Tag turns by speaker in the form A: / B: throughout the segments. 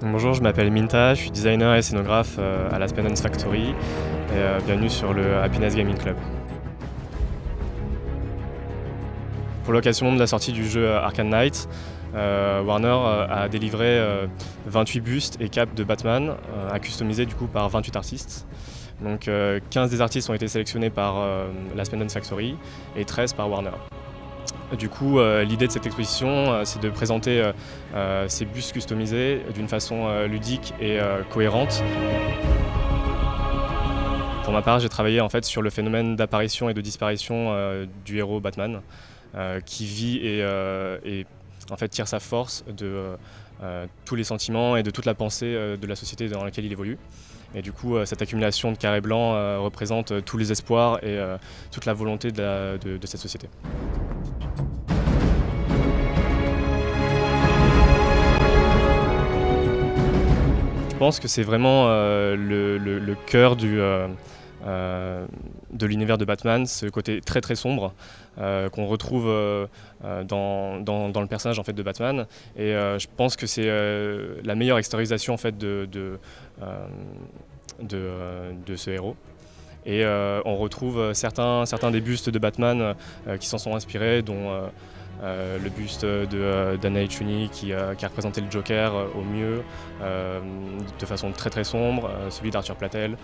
A: Bonjour, je m'appelle Minta, je suis designer et scénographe à la Spendance Factory et bienvenue sur le Happiness Gaming Club. Pour l'occasion de la sortie du jeu Arkham Knight, Warner a délivré 28 bustes et capes de Batman à customiser du coup par 28 artistes. Donc 15 des artistes ont été sélectionnés par la Spendance Factory et 13 par Warner. Du coup, l'idée de cette exposition, c'est de présenter ces bustes customisés d'une façon ludique et cohérente. Pour ma part, j'ai travaillé en fait sur le phénomène d'apparition et de disparition du héros Batman, qui vit et en fait tire sa force de tous les sentiments et de toute la pensée de la société dans laquelle il évolue. Et du coup, cette accumulation de carrés blancs représente tous les espoirs et toute la volonté de cette société. Je pense que c'est vraiment le cœur de l'univers de Batman, ce côté très très sombre qu'on retrouve dans le personnage en fait, de Batman. Et je pense que c'est la meilleure extériorisation en fait, de ce héros. Et on retrouve certains des bustes de Batman qui s'en sont inspirés, dont le buste d'Anna Echuni qui a représenté le Joker au mieux, de façon très très sombre, celui d'Arthur Platel.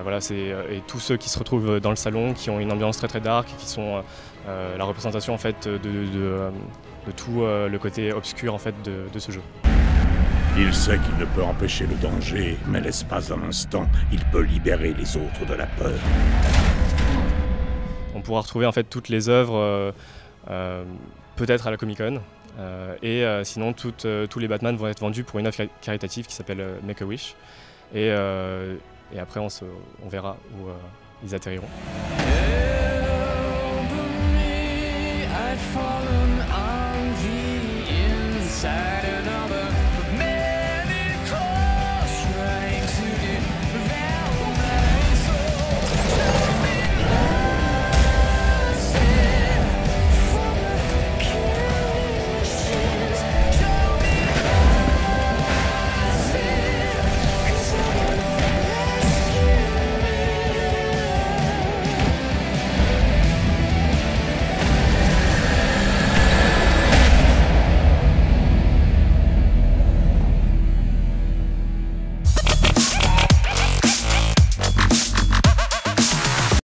A: Voilà, et tous ceux qui se retrouvent dans le salon, qui ont une ambiance très très dark, qui sont la représentation en fait, de tout le côté obscur en fait, de ce jeu.
B: Il sait qu'il ne peut empêcher le danger, mais l'espace d'un instant, il peut libérer les autres de la peur.
A: On pourra retrouver en fait toutes les œuvres peut-être à la Comic-Con, et sinon tous les Batman vont être vendus pour une œuvre caritative qui s'appelle Make-A-Wish, et après on verra où ils atterriront.